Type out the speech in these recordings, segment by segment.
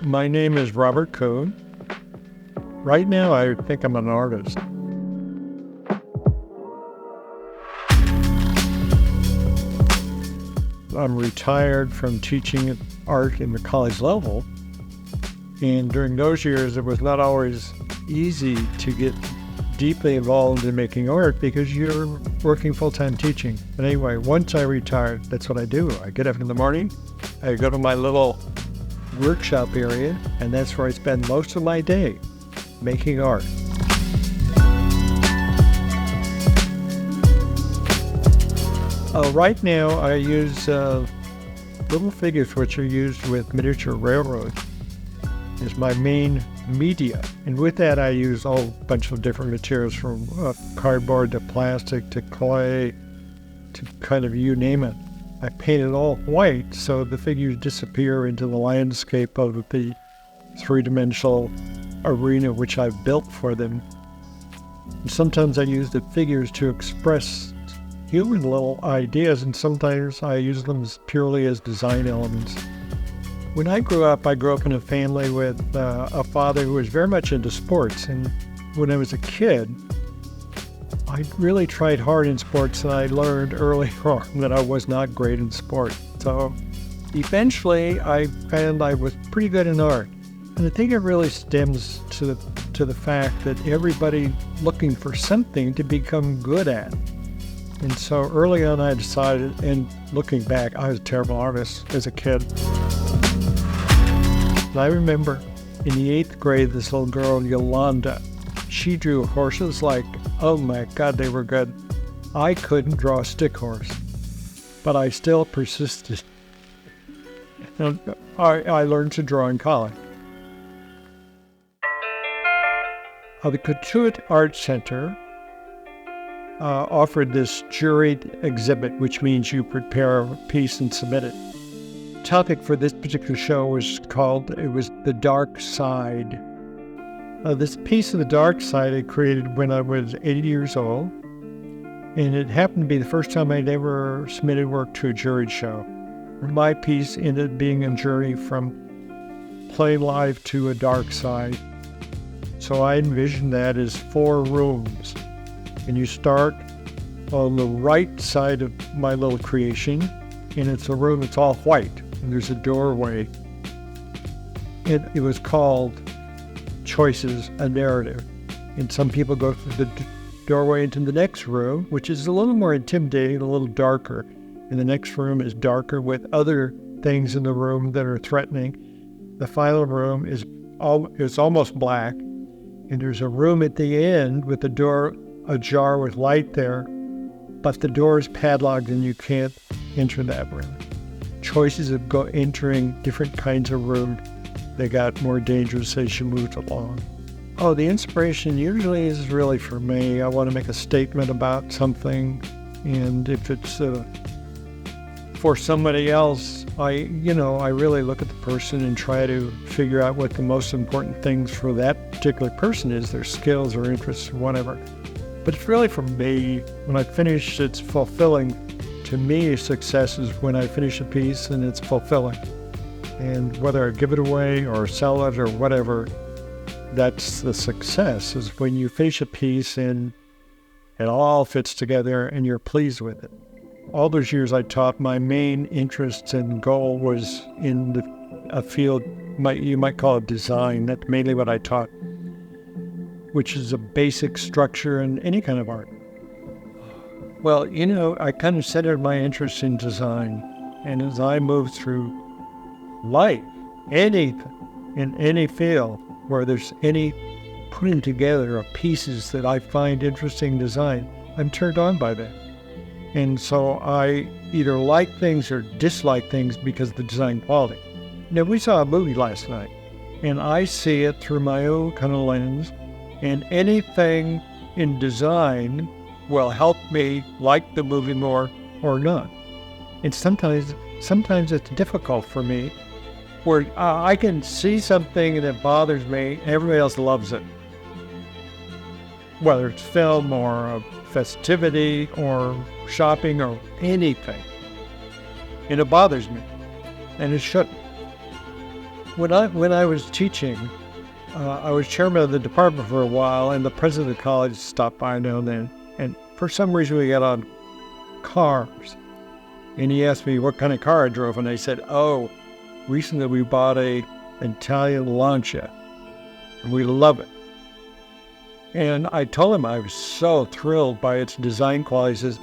My name is Robert Kuhn. Right now, I think I'm an artist. I'm retired from teaching art in the college level, and during those years, it was not always easy to get deeply involved in making art because you're working full-time teaching. But anyway, once I retired, that's what I do. I get up in the morning, I go to my little workshop area, and that's where I spend most of my day, making art. Right now, I use little figures which are used with miniature railroads is my main media. And with that, I use a whole bunch of different materials from cardboard to plastic to clay to kind of you name it. I paint it all white so the figures disappear into the landscape of the three-dimensional arena which I've built for them. And sometimes I use the figures to express human little ideas, and sometimes I use them purely as design elements. When I grew up in a family with a father who was very much into sports, and when I was a kid, I really tried hard in sports, and I learned early on that I was not great in sport. So eventually I found I was pretty good in art. And I think it really stems to the fact that everybody looking for something to become good at. And so early on I decided, and looking back, I was a terrible artist as a kid. And I remember in the 8th grade, this little girl, Yolanda, she drew horses like, oh my God, they were good. I couldn't draw a stick horse, but I still persisted. And I learned to draw in college. The Cotuit Art Center offered this juried exhibit, which means you prepare a piece and submit it. The topic for this particular show was The Dark Side. This piece of The Dark Side I created when I was 80 years old, and it happened to be the first time I'd ever submitted work to a juried show. My piece ended up being a journey from play life to a dark side. So I envisioned that as 4 rooms. And you start on the right side of my little creation, and it's a room that's all white, and there's a doorway. It was called Choices, a Narrative. And some people go through the doorway into the next room, which is a little more intimidating, a little darker. And the next room is darker with other things in the room that are threatening. The final room is almost black, and there's a room at the end with the door ajar with light there, but the door is padlocked and you can't enter that room. Choices of entering different kinds of rooms, they got more dangerous as you moved along. The inspiration usually is really for me. I want to make a statement about something, and if it's for somebody else, I really look at the person and try to figure out what the most important things for that particular person is, their skills or interests or whatever. But it's really for me. When I finish, it's fulfilling. To me, success is when I finish a piece and it's fulfilling. And whether I give it away or sell it or whatever, that's the success, is when you finish a piece and it all fits together and you're pleased with it. All those years I taught, my main interest and goal was in a field you might call it design. That's mainly what I taught, which is a basic structure in any kind of art. Well, I kind of centered my interest in design. And as I moved through life, in any field where there's any putting together of pieces that I find interesting in design, I'm turned on by that. And so I either like things or dislike things because of the design quality. Now, we saw a movie last night, and I see it through my own kind of lens, and anything in design will help me like the movie more or not. And sometimes it's difficult for me, where I can see something that bothers me, and everybody else loves it. Whether it's film or a festivity or shopping or anything. And it bothers me, and it shouldn't. When I was teaching, I was chairman of the department for a while, and the president of the college stopped by now and then. And for some reason, we got on cars. And he asked me what kind of car I drove, and I said, "Oh, recently we bought an Italian Lancia, and we love it." And I told him I was so thrilled by its design quality. He says,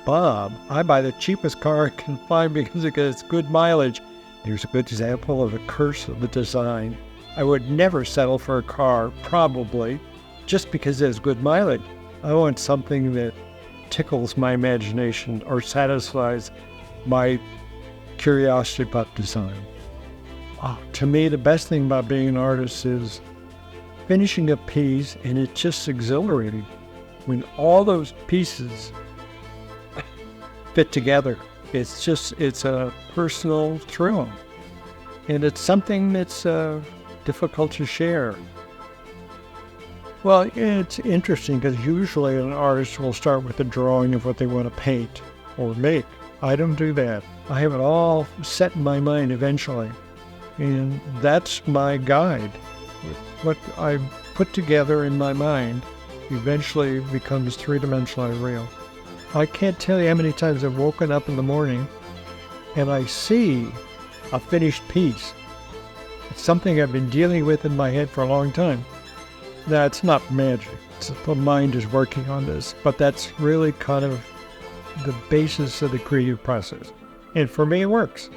"Bob, I buy the cheapest car I can find because it gets good mileage." Here's a good example of a curse of the design. I would never settle for a car, probably, just because it has good mileage. I want something that tickles my imagination or satisfies my curiosity about design. To me, the best thing about being an artist is finishing a piece, and it's just exhilarating when all those pieces fit together. It's a personal thrill, and it's something that's difficult to share. Well, it's interesting because usually an artist will start with a drawing of what they want to paint or make. I don't do that. I have it all set in my mind eventually, and that's my guide. What I put together in my mind eventually becomes three-dimensionally real. I can't tell you how many times I've woken up in the morning and I see a finished piece. It's something I've been dealing with in my head for a long time. That's not magic. The mind is working on this, but that's really kind of the basis of the creative process. And for me, it works.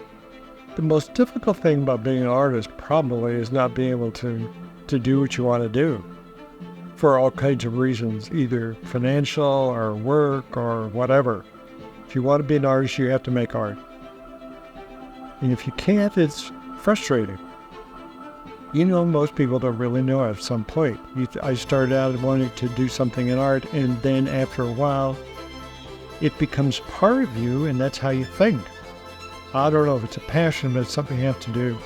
The most difficult thing about being an artist probably is not being able to do what you want to do for all kinds of reasons, either financial or work or whatever. If you want to be an artist, you have to make art. And if you can't, it's frustrating. Most people don't really know at some point. I started out wanting to do something in art, and then after a while, it becomes part of you, and that's how you think. I don't know if it's a passion, but it's something you have to do.